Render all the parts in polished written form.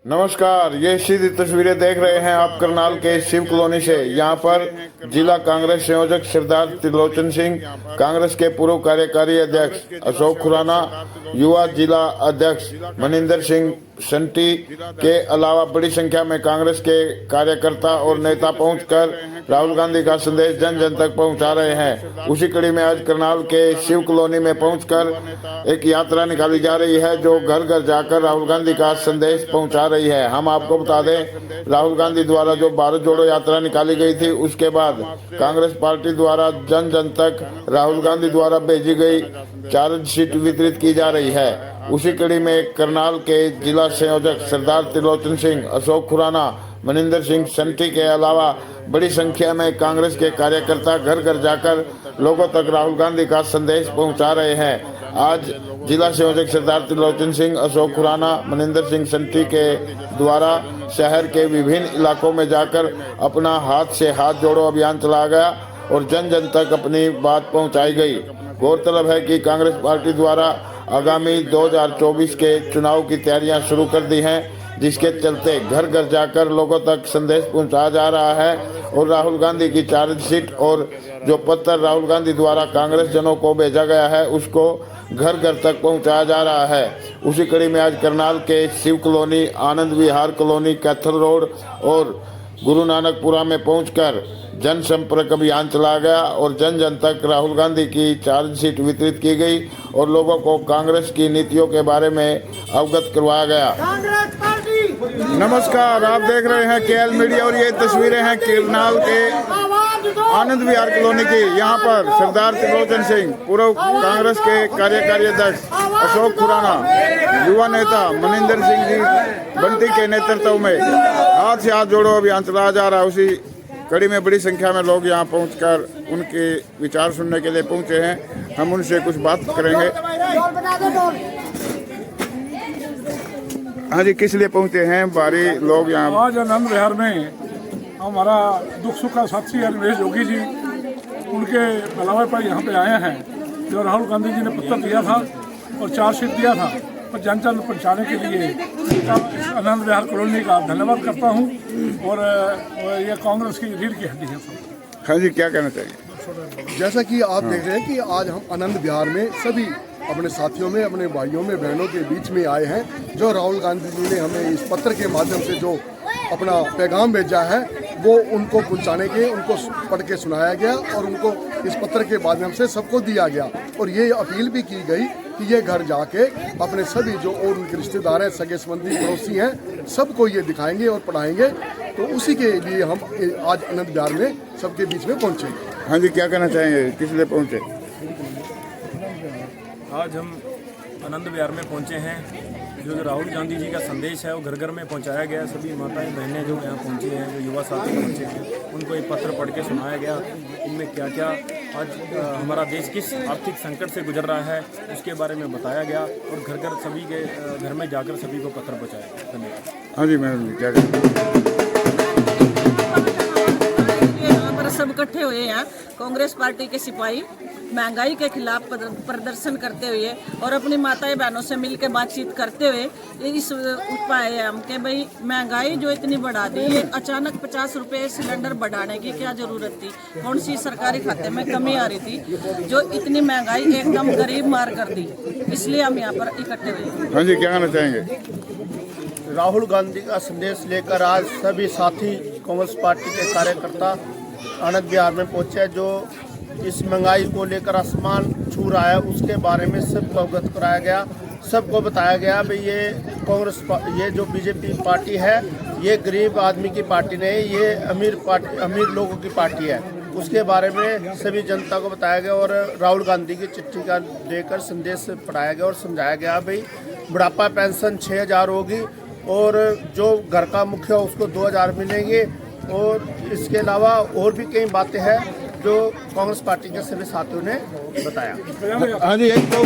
नमस्कार, ये सीधी तस्वीरें देख रहे हैं आप करनाल के शिव कॉलोनी से। यहाँ पर जिला कांग्रेस संयोजक सरदार त्रिलोचन सिंह, कांग्रेस के पूर्व कार्यकारी अध्यक्ष अशोक खुराना, युवा जिला अध्यक्ष मनिंदर सिंह संटी के अलावा बड़ी संख्या में कांग्रेस के कार्यकर्ता और नेता पहुंचकर राहुल गांधी का संदेश जन जन तक पहुंचा रहे हैं। उसी कड़ी में आज करनाल के शिव कॉलोनी में पहुंचकर एक यात्रा निकाली जा रही है जो घर घर जाकर राहुल गांधी का संदेश पहुंचा रही है। हम आपको बता दें, राहुल गांधी द्वारा जो भारत जोड़ो यात्रा निकाली गई थी, उसके बाद कांग्रेस पार्टी द्वारा जन जन तक राहुल गांधी द्वारा भेजी गई चार्ज शीट वितरित की जा रही है। उसी कड़ी में करनाल के जिला संयोजक सरदार त्रिलोचन सिंह, अशोक खुराना, मनिंदर सिंह संटी के अलावा बड़ी संख्या में कांग्रेस के कार्यकर्ता घर घर जाकर लोगों तक राहुल गांधी का संदेश पहुंचा रहे हैं। आज जिला संयोजक सरदार त्रिलोचन सिंह, अशोक खुराना, मनिंदर सिंह संटी के द्वारा शहर के विभिन्न इलाकों में जाकर अपना हाथ से हाथ जोड़ो अभियान चलाया गया और जन जन तक अपनी बात पहुंचाई गई। गौरतलब है कि कांग्रेस पार्टी द्वारा आगामी 2024 के चुनाव की तैयारियां शुरू कर दी हैं, जिसके चलते घर घर जाकर लोगों तक संदेश पहुंचाया जा रहा है और राहुल गांधी की चार्जशीट और जो पत्र राहुल गांधी द्वारा कांग्रेस जनों को भेजा गया है उसको घर घर तक पहुंचाया जा रहा है। उसी कड़ी में आज करनाल के Shiv colony, Anand Vihar colony, Kaithal road और गुरु नानकपुरा में पहुंचकर जनसंपर्क अभियान चलाया गया और जन जन तक राहुल गांधी की चार्जशीट वितरित की गई और लोगों को कांग्रेस की नीतियों के बारे में अवगत करवाया गया। नमस्कार, आप देख रहे हैं केएल मीडिया और ये तस्वीरें हैं करनाल के आनंद विहार कॉलोनी की। यहाँ पर सरदार त्रिलोचन सिंह, पूर्व कांग्रेस के कार्यकारी अध्यक्ष अशोक खुराना, युवा नेता मनिंदर सिंह जी बंटी के नेतृत्व में हाथ से हाथ जोड़ो अभियान चलाया जा रहा है। उसी कड़ी में बड़ी संख्या में लोग यहाँ पहुंचकर उनके विचार सुनने के लिए पहुंचे हैं। हम उनसे कुछ बात करेंगे। हाँ जी, किस लिए पहुंचे हैं भारी लोग यहाँ? आज आनंद विहार में हमारा दुख सुख का साथी अनिमेश जोगी जी, उनके बुलावे पर यहाँ पे आए हैं। जो राहुल गांधी जी ने पत्र दिया था और चार्जशीट दिया था और जन जन पहुँचाने के लिए आनंद विहार कॉलोनी का धन्यवाद करता हूँ। और ये कांग्रेस की रीढ़ की हड्डी है। हाँ जी, क्या कहना चाहिए? जैसा कि आप देख रहे हैं कि आज हम आनंद विहार में सभी अपने साथियों में, अपने भाइयों में, बहनों के बीच में आए हैं। जो राहुल गांधी जी ने हमें इस पत्र के माध्यम से जो अपना पैगाम भेजा है वो उनको पहुंचाने के, उनको पढ़ के सुनाया गया और उनको इस पत्र के माध्यम से सबको दिया गया। और ये अपील भी की गई कि ये घर जाके अपने सभी जो और उनके रिश्तेदार हैं, सगे संबंधी, पड़ोसी हैं, सबको ये दिखाएंगे और पढ़ाएंगे। तो उसी के लिए हम आज आनंद विहार में सबके बीच में पहुँचे। हाँ जी, क्या कहना चाहेंगे, किस लिए पहुँचे? आज हम आनंद विहार में पहुंचे हैं। जो राहुल गांधी जी का संदेश है वो घर घर में पहुंचाया गया। सभी माताएं बहनें जो यहाँ पहुंची हैं, जो युवा साथी पहुंचे हैं, उनको एक पत्र पढ़ के सुनाया गया। इनमें क्या क्या आज हमारा देश किस आर्थिक संकट से गुजर रहा है उसके बारे में बताया गया और घर घर सभी के घर में जाकर सभी को पत्र पहुँचाया गया। धन्यवाद। हाँ जी मैडम, क्या कहते सब इकट्ठे हुए हैं। कांग्रेस पार्टी के सिपाही महंगाई के खिलाफ प्रदर्शन करते हुए और अपनी माताएं बहनों से मिलकर बातचीत करते हुए इस उपाय है हम कि भाई महंगाई जो इतनी बढ़ा दी है, अचानक 50 रुपये सिलेंडर बढ़ाने की क्या जरूरत थी? कौन सी सरकारी खाते में कमी आ रही थी जो इतनी महंगाई एकदम गरीब मार कर दी? इसलिए हम यहाँ पर इकट्ठे हुए। हाँ जी, क्या कहना चाहेंगे? राहुल गांधी का संदेश लेकर आज सभी साथी कांग्रेस पार्टी के कार्यकर्ता आनंद विहार में पहुंचे। जो इस महंगाई को लेकर आसमान छू रहा है उसके बारे में सबको अवगत कराया गया, सबको बताया गया भाई ये जो बीजेपी पार्टी है ये गरीब आदमी की पार्टी नहीं, ये अमीर लोगों की पार्टी है। उसके बारे में सभी जनता को बताया गया और राहुल गांधी की चिट्ठी का देकर संदेश पढ़ाया गया और समझाया गया भाई बुढ़ापा पेंशन 6000 होगी और जो घर का मुखिया उसको 2000 मिलेंगे। और इसके अलावा और भी कई बातें हैं जो कांग्रेस पार्टी के सभी साथियों ने बताया। हाँ जी, एक तो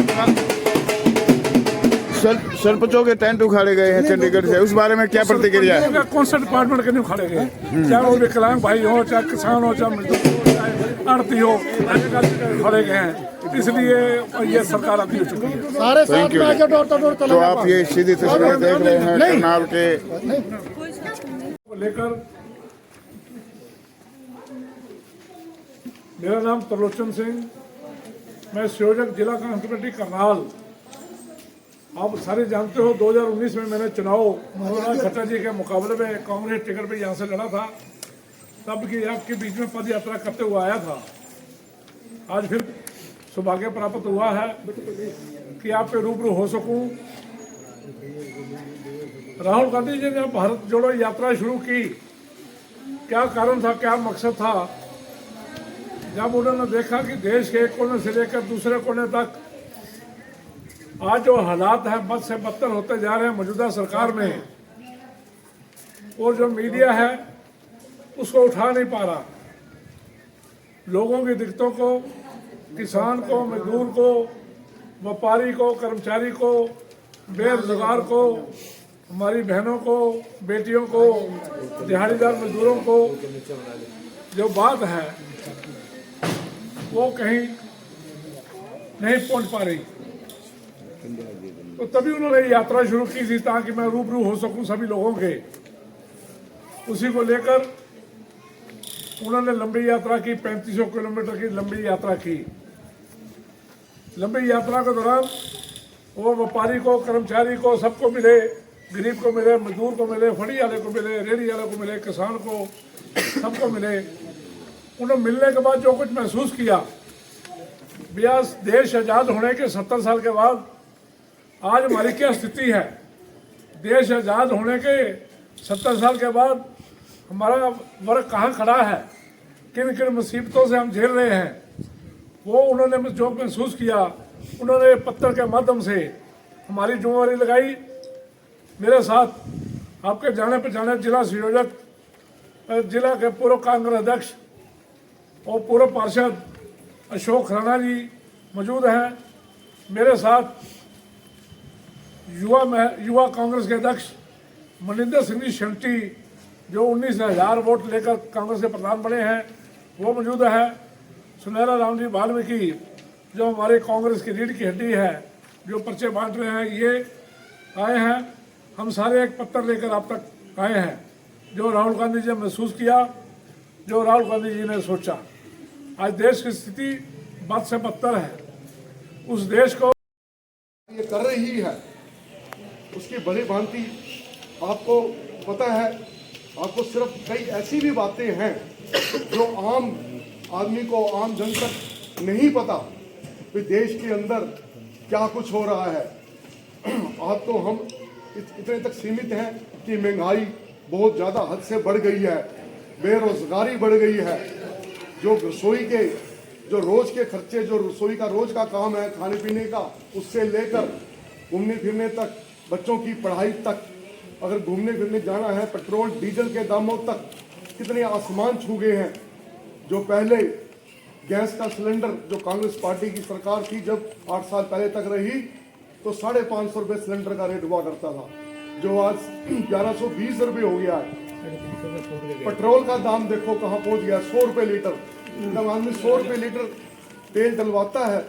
सरपंचों के टेंट उखाड़े गए हैं चंडीगढ़ से, उस बारे में क्या प्रतिक्रिया है? कौन सा डिपार्टमेंट के नहीं उखाड़े गए? चाहे वो विकलांग भाई हो, चाहे किसान हो, चाहे मजदूर हो, चाहे आड़ती हो, खड़े गए हैं। इसलिए ये सरकार आती हो चुकी है। सारे साथ Thank you. में आके डोर टू डोर तो आप ये सीधी तस्वीरें देख रहे हैं करनाल के को लेकर मेरा नाम त्रिलोचन सिंह, मैं संयोजक जिला कांग्रेस कमेटी करनाल। आप सारे जानते हो 2019 में मैंने चुनाव मनोहर खट्टर जी के मुकाबले में कांग्रेस टिकट पे यहाँ से लड़ा था, तब की आपके बीच में पद यात्रा करते हुए आया था। आज फिर सौभाग्य प्राप्त हुआ है कि आपके रूबरू हो सकूं। राहुल गांधी जी ने भारत जोड़ो यात्रा शुरू की, क्या कारण था, क्या मकसद था? जब उन्होंने देखा कि देश के एक कोने से लेकर दूसरे कोने तक आज जो हालात हैं बद से बदतर होते जा रहे हैं मौजूदा सरकार में, और जो मीडिया है उसको उठा नहीं पा रहा, लोगों की दिक्कतों को, किसान को, मजदूर को, व्यापारी को, कर्मचारी को, बेरोजगार को, हमारी बहनों को, बेटियों को, दिहाड़ीदार मजदूरों को जो बात है वो कहीं नहीं पहुंच पा रही। तो तभी उन्होंने यात्रा शुरू की थी ताकि मैं रूबरू हो सकूं सभी लोगों के। उसी को लेकर उन्होंने लंबी यात्रा की, 3500 किलोमीटर की लंबी यात्रा की। लंबी यात्रा के दौरान वो व्यापारी को, कर्मचारी को, सबको मिले, गरीब को मिले, मजदूर को मिले, फड़ी वाले को मिले, रेहड़ी वाले को मिले, किसान को, सबको मिले। उन्हें मिलने के बाद जो कुछ महसूस किया, भैया देश आज़ाद होने के 70 साल के बाद आज हमारी क्या स्थिति है। देश आज़ाद होने के 70 साल के बाद हमारा वर्ग कहाँ खड़ा है, किन किन मुसीबतों से हम झेल रहे हैं, वो उन्होंने जो महसूस किया, उन्होंने पत्र के माध्यम से हमारी जिम्मेवारी लगाई। मेरे साथ आपके जाने पहचाने जिला संयोजक, जिला के पूर्व कांग्रेस अध्यक्ष और पूर्व पार्षद अशोक खुराना जी मौजूद हैं। मेरे साथ युवा कांग्रेस के अध्यक्ष मनिंदर सिंह जी शंटी, जो 19,000 वोट लेकर कांग्रेस के प्रधान बने हैं, वो मौजूद है। सुनहरा राम जी वाल्मीकि, जो हमारे कांग्रेस की रीढ़ की हड्डी है, जो पर्चे बांट रहे हैं, ये आए हैं। हम सारे एक पत्र लेकर आप तक आए हैं, जो राहुल गांधी जी ने महसूस किया, जो राहुल गांधी जी ने सोचा। आज देश की स्थिति बद से बदतर है। उस देश को ये कर रही है उसकी भली भांति आपको पता है। आपको सिर्फ कई ऐसी भी बातें हैं जो आम आदमी को, आम जन तक नहीं पता कि देश के अंदर क्या कुछ हो रहा है। आज तो हम इतने तक सीमित हैं कि महंगाई बहुत ज़्यादा हद से बढ़ गई है, बेरोजगारी बढ़ गई है, जो रसोई के, जो रोज के खर्चे, जो रसोई का रोज का काम है, खाने पीने का, उससे लेकर घूमने फिरने तक, बच्चों की पढ़ाई तक, अगर घूमने फिरने जाना है, पेट्रोल डीजल के दामों तक कितने आसमान छू गए हैं। जो पहले गैस का सिलेंडर, जो कांग्रेस पार्टी की सरकार थी जब 8 साल पहले तक रही, तो 550 रुपये सिलेंडर का रेट हुआ करता था, जो आज 1120 रुपये हो गया है। पेट्रोल का दाम देखो कहाँ पहुंच गया, 100 रुपये लीटर। जब आदमी 100 रुपये लीटर तेल डलवाता है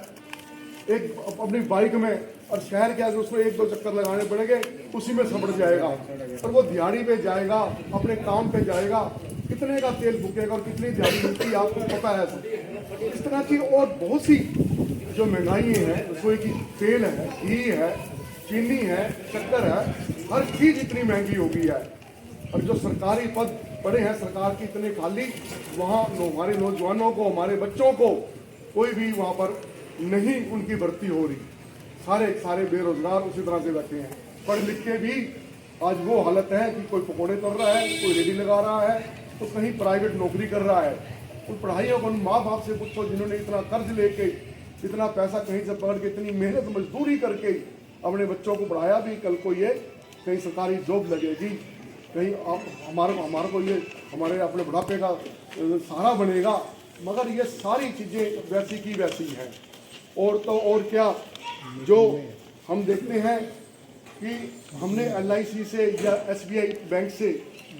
एक अपनी बाइक में, और शहर के आगे उसमें 1-2 चक्कर लगाने पड़ेंगे, उसी में सपड़ जाएगा। और वो दिहाड़ी पे जाएगा, अपने काम पे जाएगा, कितने का तेल फूकेगा और कितनी दिहाड़ी मिलती है आपको पता है। इस तरह की और बहुत सी जो महंगाई है, रसोई की तेल है, घी है, चीनी है, शक्कर है, हर चीज़ इतनी महंगी हो गई है। और जो सरकारी पद पड़े हैं सरकार की इतने खाली, वहाँ हमारे नौजवानों को, हमारे बच्चों को कोई भी वहाँ पर नहीं उनकी भर्ती हो रही। सारे बेरोजगार उसी तरह से बैठे हैं। पढ़ लिख के भी आज वो हालत है कि कोई पकौड़े तल रहा है, कोई रेडी लगा रहा है, तो कहीं प्राइवेट नौकरी कर रहा है। उन पढ़ाइयों को माँ बाप से पूछो जिन्होंने इतना कर्ज लेके, इतना पैसा कहीं से पकड़ के, इतनी मेहनत मजदूरी करके अपने बच्चों को पढ़ाया भी, कल को ये कहीं सरकारी जॉब लगेगी, कहीं आप हमारे को ये हमारे अपने बुढ़ापे का सहारा बनेगा। मगर ये सारी चीज़ें वैसी की वैसी हैं। और तो और क्या, जो हम देखते हैं कि हमने LIC से या SBI बैंक से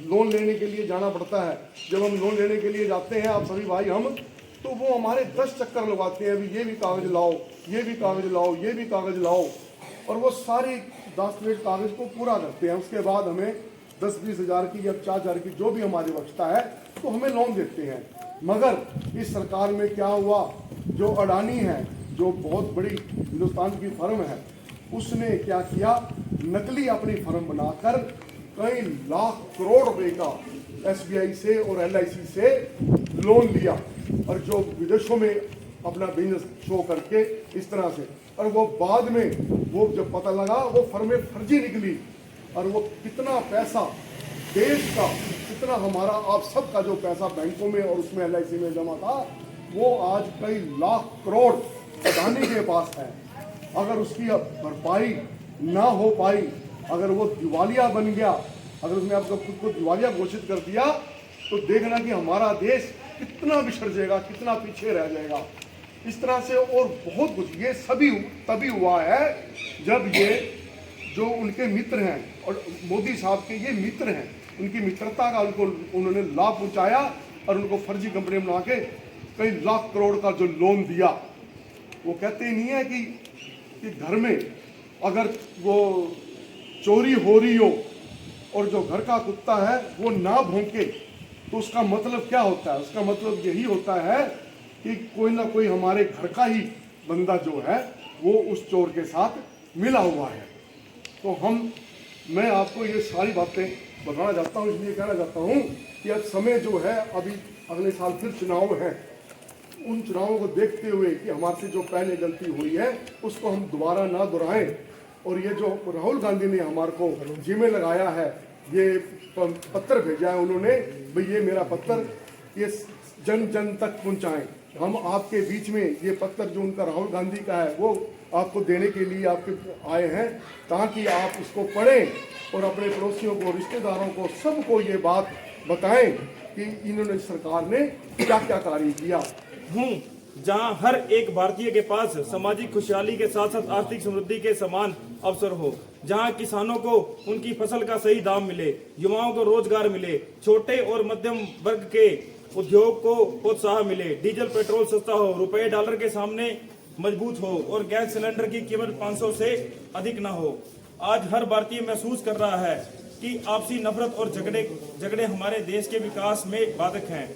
लोन लेने के लिए जाना पड़ता है। जब हम लोन लेने के लिए जाते हैं, आप सभी भाई, हम तो वो हमारे 10 चक्कर लगाते हैं, अभी ये भी कागज लाओ, ये भी कागज लाओ, ये भी कागज लाओ, और वो सारी दस्तावेज कागज को पूरा करते हैं। उसके बाद हमें 10-20 हज़ार की या 50 हज़ार की जो भी हमारी बचता है तो हमें लोन देते हैं। मगर इस सरकार में क्या हुआ, जो अडानी है, जो बहुत बड़ी हिंदुस्तान की फर्म है, उसने क्या किया, नकली अपनी फर्म बनाकर कई लाख करोड़ रुपए का SBI से और LIC से लोन लिया, और जो विदेशों में अपना बिजनेस शो करके इस तरह से, और वो बाद में वो जब पता लगा वो फर्में फर्जी निकली, और वो कितना पैसा देश का, कितना हमारा आप सबका जो पैसा बैंकों में और उसमें LIC में जमा था, वो आज कई लाख करोड़ अडानी के पास है। अगर उसकी भरपाई ना हो पाई, अगर वो दिवालिया बन गया, अगर उसने आपको खुद को दिवालिया घोषित कर दिया, तो देखना कि हमारा देश कितना बिछड़ जाएगा, कितना पीछे रह जाएगा। इस तरह से और बहुत कुछ, ये सभी तभी हुआ है जब ये जो उनके मित्र हैं और मोदी साहब के ये मित्र हैं, उनकी मित्रता का उन्होंने लाभ पहुंचाया और उनको फर्जी कंपनी बना के कई लाख करोड़ का जो लोन दिया। वो कहते ही नहीं है कि घर में अगर वो चोरी हो रही हो और जो घर का कुत्ता है वो ना भौंके, तो उसका मतलब क्या होता है, उसका मतलब यही होता है कि कोई ना कोई हमारे घर का ही बंदा जो है वो उस चोर के साथ मिला हुआ है। तो मैं आपको ये सारी बातें बताना चाहता हूँ, इसलिए कहना चाहता हूँ कि अब समय जो है, अभी अगले साल फिर चुनाव है, उन चुनावों को देखते हुए कि हमारे से जो पहले गलती हुई है उसको हम दोबारा ना दोहराएं। और ये जो राहुल गांधी ने हमारे को जिम्मे लगाया है, ये पत्र भेजा है उन्होंने, भाई ये मेरा पत्र ये जन जन तक पहुंचाएं। हम आपके बीच में ये पत्र जो उनका राहुल गांधी का है वो आपको देने के लिए आपके आए हैं, ताकि आप इसको पढ़ें और अपने पड़ोसियों को, रिश्तेदारों को, सबको ये बात बताएं कि इन्होंने सरकार ने क्या क्या कार्य किया। जहां हर एक भारतीय के पास सामाजिक खुशहाली के साथ साथ आर्थिक समृद्धि के समान अवसर हो, जहां किसानों को उनकी फसल का सही दाम मिले, युवाओं को रोजगार मिले, छोटे और मध्यम वर्ग के उद्योग को प्रोत्साहन मिले, डीजल पेट्रोल सस्ता हो, रुपए डॉलर के सामने मजबूत हो और गैस सिलेंडर की कीमत 500 से अधिक ना हो। आज हर भारतीय महसूस कर रहा है कि आपसी नफरत और झगड़े हमारे देश के विकास में बाधक हैं।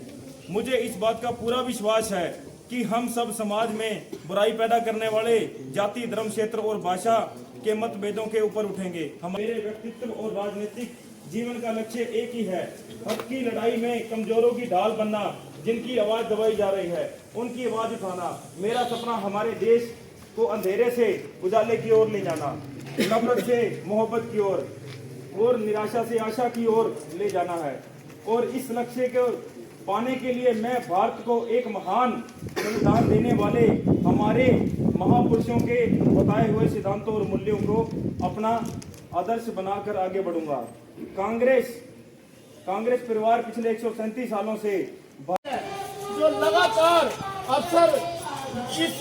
मुझे इस बात का पूरा विश्वास है कि हम सब समाज में बुराई पैदा करने वाले जाति, धर्म, क्षेत्र और भाषा के मतभेदों के ऊपर उठेंगे। हमारे व्यक्तित्व और राजनीतिक जीवन का लक्ष्य एक ही है, हक की लड़ाई में कमजोरों की ढाल बनना, जिनकी आवाज दबाई जा रही है उनकी आवाज उठाना। मेरा सपना हमारे देश को अंधेरे से उजाले की ओर ले जाना, नफरत से मोहब्बत की ओर और निराशा से आशा की ओर ले जाना है। और इस लक्ष्य को पाने के लिए मैं भारत को एक महान संविधान देने वाले हमारे महापुरुषों के बताए हुए सिद्धांतों और मूल्यों को अपना आदर्श बनाकर आगे बढ़ूंगा। कांग्रेस परिवार पिछले 137 सालों से जो लगातार अफसर इस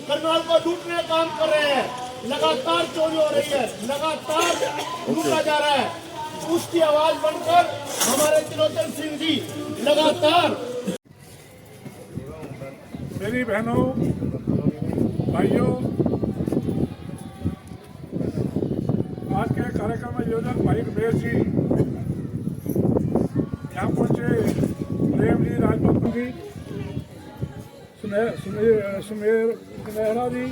करनाल को लूटने का काम कर रहे हैं, लगातार चोरी हो रही है, लगातार लूटा जा रहा है, उसकी आवाज बनकर हमारे त्रिलोचन सिंह जी लगातार। मेरी बहनों, भाइयों, आज के कार्यक्रम में आयोजक भाई रमेश जी यहाँ पहुंचे, प्रेम जी, राजभवन जी, सुमेरा जी,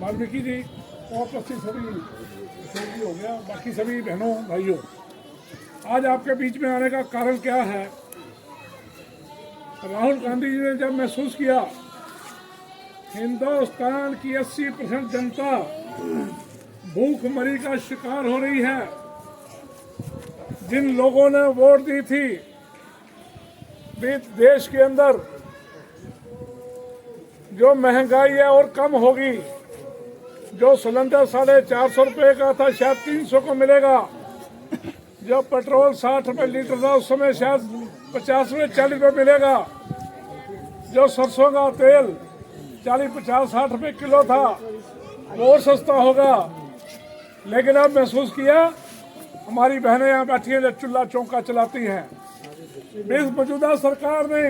वाल्मीकि जी और उपस्थित सभी हो गया, बाकी सभी बहनों भाइयों, आज आपके बीच में आने का कारण क्या है? राहुल गांधी जी ने जब महसूस किया हिंदुस्तान की 80% जनता भूखमरी का शिकार हो रही है, जिन लोगों ने वोट दी थी देश के अंदर जो महंगाई है और कम होगी, जो सिलेंडर 450 रुपये का था शायद 300 को मिलेगा, जो पेट्रोल 60 रुपये लीटर था उस समय शायद 50 रुपये 40 रुपये मिलेगा, जो सरसों का तेल 40-50-60 रुपये किलो था वो और सस्ता होगा। लेकिन अब महसूस किया, हमारी बहनें यहाँ बैठी हैं जो चूल्हा चौका चलाती हैं, इस मौजूदा सरकार ने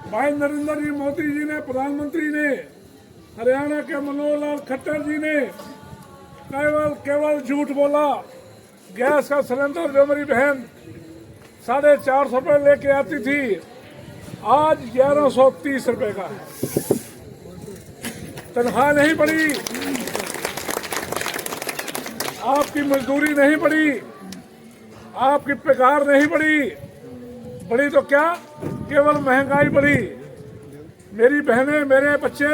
भाई नरेंद्र जी मोदी जी ने, प्रधानमंत्री ने, हरियाणा के मनोहर लाल खट्टर जी ने केवल झूठ बोला। गैस का सिलेंडर जो मेरी बहन 450 रुपये लेके आती थी, आज 1130 रुपये का है। तनख्वाह नहीं बढ़ी, आपकी मजदूरी नहीं बढ़ी, आपकी पगार नहीं बढ़ी तो क्या, केवल महंगाई बढ़ी। मेरी बहनें, मेरे बच्चे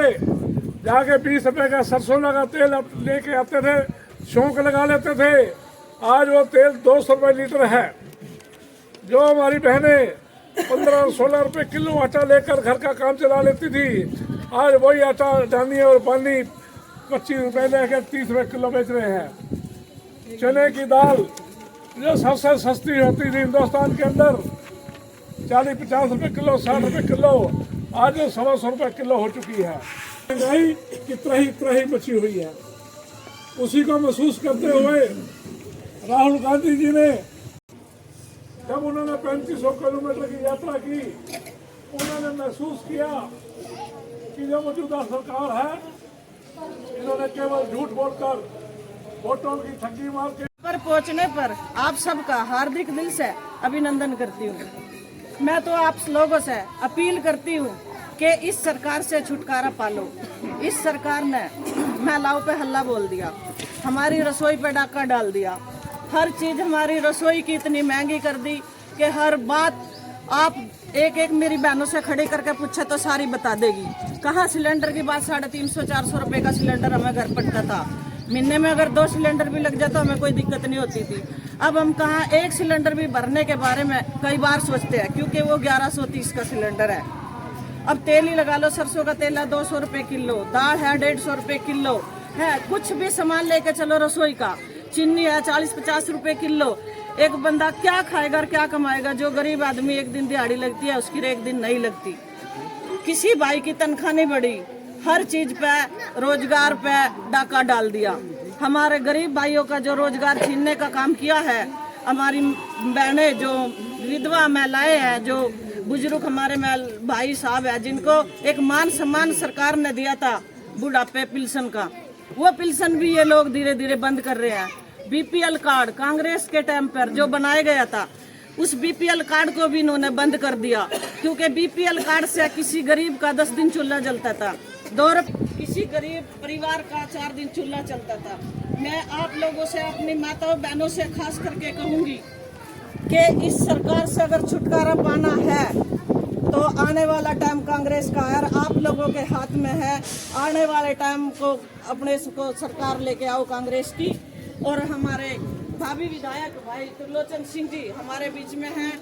जाके 20 रुपए का सरसों लगा तेल लेके आते थे, शौक लगा लेते थे, आज वो तेल 200 रुपये लीटर है। जो हमारी बहनें 15-16 रुपये किलो आटा लेकर घर का काम चला लेती थी, आज वही आटा डालनी और पानी 25 रुपये लेकर 30 रुपये किलो बेच रहे हैं। चने की दाल जो सबसे सस्ती होती थी हिंदुस्तान के अंदर, 40-50 रुपये किलो, 60 रुपये किलो, आज 125 रुपये किलो हो चुकी है। महंगाई की त्राही बची हुई है। उसी को महसूस करते हुए राहुल गांधी जी ने, जब उन्होंने 3500 किलोमीटर की यात्रा की, उन्होंने महसूस किया कि जो मौजूदा सरकार है, इन्होंने केवल झूठ बोलकर वोटों की ठगी मार के पर पहुंचने पर आप सबका हार्दिक दिल से अभिनंदन करती हूँ। मैं तो आप लोगों से अपील करती हूँ कि इस सरकार से छुटकारा पालो। इस सरकार ने महिलाओं पे हल्ला बोल दिया, हमारी रसोई पे डाका डाल दिया, हर चीज हमारी रसोई की इतनी महंगी कर दी कि हर बात आप एक मेरी बहनों से खड़े करके पूछे तो सारी बता देगी। कहाँ सिलेंडर की बात, 350-400 रुपए का सिलेंडर हमें घर पड़ता था, महीने में अगर 2 सिलेंडर भी लग जाता हमें कोई दिक्कत नहीं होती थी। अब हम कहाँ 1 सिलेंडर भी भरने के बारे में कई बार सोचते हैं, क्योंकि वो 1130 का सिलेंडर है। अब तेल ही लगा लो, सरसों का तेल है 200 रुपये किलो, दाल है 150 रुपये किलो है, कुछ भी सामान लेके चलो रसोई का, चीनी है 40-50 रुपये किलो। एक बंदा क्या खाएगा और क्या कमाएगा? जो गरीब आदमी एक दिन दिहाड़ी लगती है, उसकी एक दिन नहीं लगती। किसी भाई की तनख्वाह नहीं बढ़ी, हर चीज पे, रोजगार पे डाका डाल दिया। हमारे गरीब भाइयों का जो रोजगार छीनने का काम किया है, हमारी बहनें जो विधवा महिलाएं हैं, जो बुजुर्ग हमारे भाई साहब है, जिनको एक मान सम्मान सरकार ने दिया था बुढ़ापे पेंशन का, वो पेंशन भी ये लोग धीरे धीरे बंद कर रहे हैं। बीपीएल कार्ड कांग्रेस के टाइम पर जो बनाया गया था, उस बीपीएल कार्ड को भी इन्होंने बंद कर दिया, क्योंकि बीपीएल कार्ड से किसी गरीब का 10 दिन चूल्हा जलता था, किसी गरीब परिवार का 4 दिन चूल्हा चलता था। मैं आप लोगों से, अपनी माताओं बहनों से खास करके कहूंगी कि इस सरकार से अगर छुटकारा पाना है तो आने वाला टाइम कांग्रेस का है और आप लोगों के हाथ में है। आने वाले टाइम को अपने को सरकार लेके आओ कांग्रेस की। और हमारे भाभी विधायक भाई त्रिलोचन सिंह जी हमारे बीच में हैं,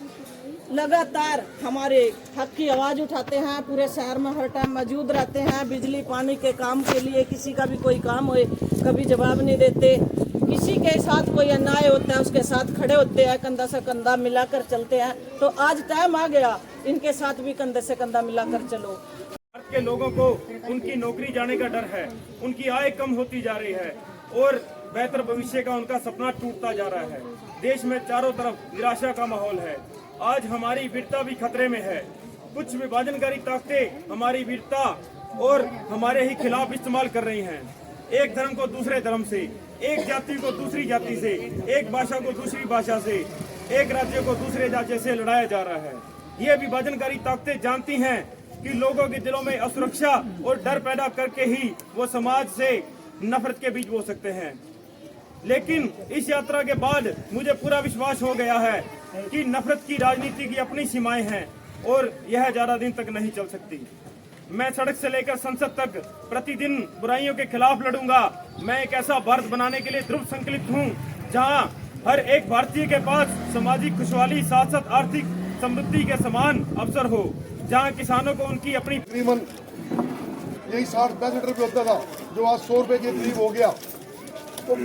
लगातार हमारे हक की आवाज उठाते हैं, पूरे शहर में हर टाइम मौजूद रहते हैं। बिजली पानी के काम के लिए किसी का भी कोई काम हो कभी जवाब नहीं देते, किसी के साथ कोई अन्याय होता है उसके साथ खड़े होते हैं, कंधा से कंधा मिलाकर चलते हैं। तो आज टाइम आ गया, इनके साथ भी कंधे से कंधा मिलाकर चलो। भारत के लोगों को उनकी नौकरी जाने का डर है, उनकी आय कम होती जा रही है और बेहतर भविष्य का उनका सपना टूटता जा रहा है। देश में चारों तरफ निराशा का माहौल है। आज हमारी वीरता भी खतरे में है। कुछ विभाजनकारी ताकतें हमारी वीरता और हमारे ही खिलाफ इस्तेमाल कर रही हैं। एक धर्म को दूसरे धर्म से, एक जाति को दूसरी जाति से, एक भाषा को दूसरी भाषा से, एक राज्य को दूसरे राज्य से लड़ाया जा रहा है। ये विभाजनकारी ताकतें जानती हैं कि लोगों के दिलों में असुरक्षा और डर पैदा करके ही वो समाज से नफरत के बीज बो सकते हैं। लेकिन इस यात्रा के बाद मुझे पूरा विश्वास हो गया है कि नफरत की राजनीति की अपनी सीमाएं हैं और यह ज्यादा दिन तक नहीं चल सकती। मैं सड़क से लेकर संसद तक प्रतिदिन बुराइयों के खिलाफ लड़ूंगा। मैं एक ऐसा भारत बनाने के लिए दृढ़ संकल्पित हूं जहां हर एक भारतीय के पास सामाजिक खुशहाली साथ साथ आर्थिक समृद्धि के समान अवसर हो, जहां किसानों को उनकी अपनी तकरीबन यही 60-65 रुपये होता था, जो आज 100 रुपये के करीब हो गया। तो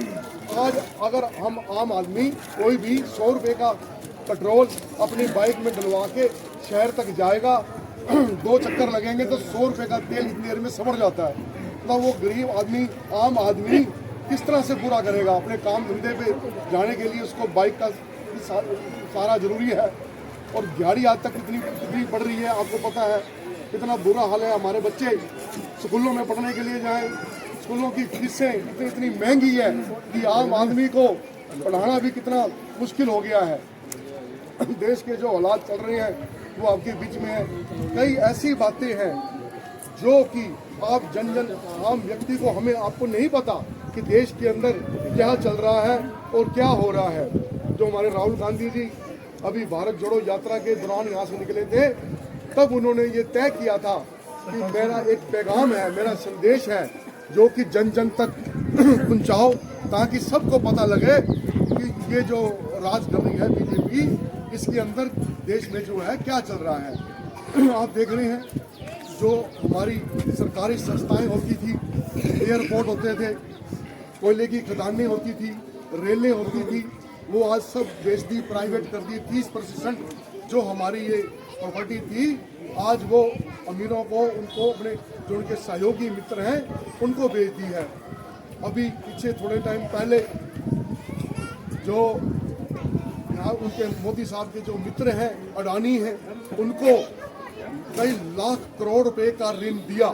आज अगर हम आम आदमी कोई भी 100 रुपये का पेट्रोल अपनी बाइक में डलवा के शहर तक जाएगा, 2 चक्कर लगेंगे तो 100 रुपये का तेल इतनी देर में समझ जाता है। तो वो गरीब आदमी, आम आदमी किस तरह से पूरा करेगा अपने काम धंधे पे जाने के लिए? उसको बाइक का सारा जरूरी है। और दिहाड़ी आज तक कितनी बढ़ रही है आपको पता है। इतना बुरा हाल है। हमारे बच्चे स्कूलों में पढ़ने के लिए जाएं, स्कूलों की फीसें इतनी महंगी है कि आम आदमी को पढ़ाना भी कितना मुश्किल हो गया है। देश के जो हालात चल रहे हैं वो आपके बीच में है। कई ऐसी बातें हैं जो कि आप जन आम व्यक्ति को, हमें आपको नहीं पता कि देश के अंदर क्या चल रहा है और क्या हो रहा है। जो हमारे राहुल गांधी जी अभी भारत जोड़ो यात्रा के दौरान यहाँ से निकले थे, तब उन्होंने ये तय किया था कि मेरा एक पैगाम है, मेरा संदेश है जो कि जन जन तक पहुँचाओ, ताकि सबको पता लगे कि ये जो राज कर रही है बीजेपी, इसके अंदर देश में जो है क्या चल रहा है। आप देख रहे हैं जो हमारी सरकारी संस्थाएं होती थी, एयरपोर्ट होते थे, कोयले की खदानें होती थी, रेलें होती थी, वो आज सब बेच दी, प्राइवेट कर दी। 30% जो हमारी ये प्रॉपर्टी थी, आज वो अमीरों को, उनको अपने जो उनके सहयोगी मित्र हैं उनको बेच दी है। अभी पीछे थोड़े टाइम पहले जो यहाँ उनके मोदी साहब के जो मित्र हैं, अडानी हैं, उनको कई लाख करोड़ रुपए का ऋण दिया,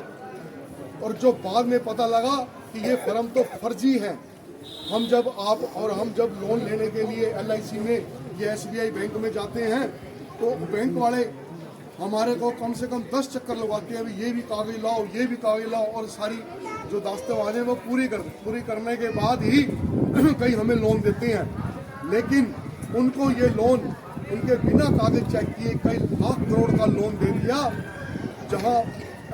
और जो बाद में पता लगा कि ये फर्म तो फर्जी है। हम जब लोन लेने के लिए LIC में या SBI बैंक में जाते हैं तो बैंक वाले हमारे को कम से कम 10 चक्कर लगवाते हैं, ये भी कागज लाओ, ये भी कागज लाओ, और सारी जो दस्तावेज़ हैं वो पूरी करने के बाद ही कई हमें लोन देते हैं। लेकिन उनको ये लोन उनके बिना कागज चेक किए कई लाख करोड़ का लोन दे दिया, जहां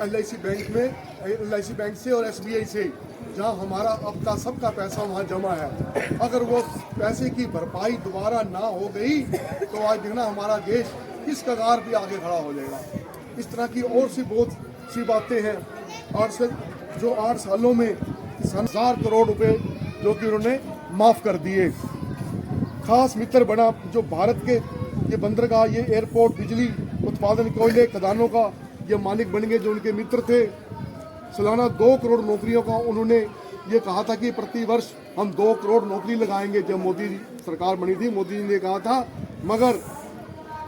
LIC बैंक से और SBI से, जहां हमारा अब का सबका पैसा वहां जमा है। अगर वो पैसे की भरपाई दोबारा ना हो गई तो आज देखना हमारा देश किस कगार पे आगे खड़ा हो जाएगा। इस तरह की और सी बहुत सी बातें हैं। 8 सालों में 1000 करोड़ रुपए जो कि उन्होंने माफ़ कर दिए। खास मित्र बना जो भारत के ये बंदरगाह, ये एयरपोर्ट, बिजली उत्पादन, कोयले खदानों का ये मालिक बन गए जो उनके मित्र थे। सालाना 2 करोड़ नौकरियों का उन्होंने ये कहा था कि प्रति वर्ष हम 2 करोड़ नौकरी लगाएंगे। जब मोदी सरकार बनी थी, मोदी जी ने कहा था, मगर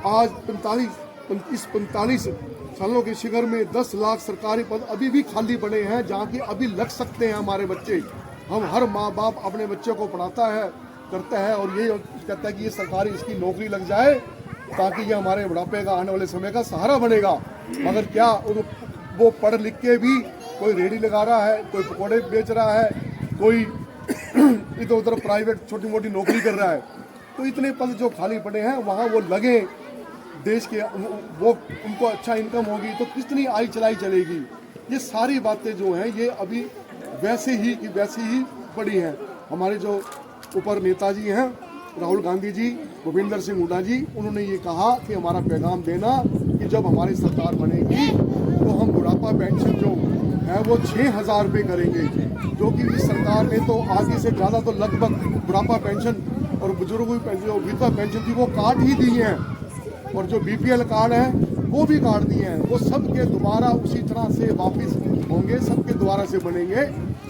आज 45 सालों के शिखर में 10 लाख सरकारी पद अभी भी खाली पड़े हैं, जहाँ की अभी लग सकते हैं हमारे बच्चे। हम हर माँ बाप अपने बच्चे को पढ़ाता है, करता है, और ये कहता है कि ये सरकारी इसकी नौकरी लग जाए ताकि ये हमारे बुढ़ापे का, आने वाले समय का सहारा बनेगा। मगर क्या वो पढ़ लिख के भी कोई रेडी लगा रहा है, कोई पकौड़े बेच रहा है, कोई इधर उधर प्राइवेट छोटी मोटी नौकरी कर रहा है। तो इतने पद जो खाली पड़े हैं वहाँ वो लगे, देश के वो उनको अच्छा इनकम होगी तो कितनी आई चलाई चलेगी। ये सारी बातें जो हैं ये अभी वैसे ही पड़ी हैं। हमारे जो ऊपर नेताजी हैं, राहुल गांधी जी, भूपेंद्र सिंह हुड्डा जी, उन्होंने ये कहा कि हमारा पैगाम देना कि जब हमारी सरकार बनेगी तो हम बुढ़ापा पेंशन जो है वो 6000 रुपये करेंगे, जो कि इस सरकार ने तो आगे से ज़्यादा तो लगभग बुढ़ापा पेंशन और बुजुर्गों की जो विधवा पेंशन थी वो काट ही दी हैं, और जो BPL कार्ड हैं वो भी काट दिए हैं। वो सबके दोबारा उसी तरह से वापस होंगे, सबके दोबारा से बनेंगे।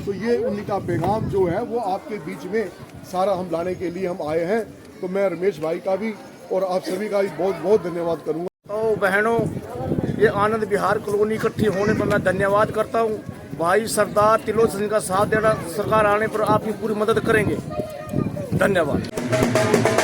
तो ये उन्हीं का पैगाम जो है वो आपके बीच में सारा हम लाने के लिए हम आए हैं। तो मैं रमेश भाई का भी और आप सभी का भी बहुत बहुत धन्यवाद करूँगा। तो बहनों, ये आनंद विहार कॉलोनी इकट्ठी होने पर मैं धन्यवाद करता हूँ। भाई सरदार त्रिलोचन सिंह का साथ देना, सरकार आने पर आपकी पूरी मदद करेंगे। धन्यवाद।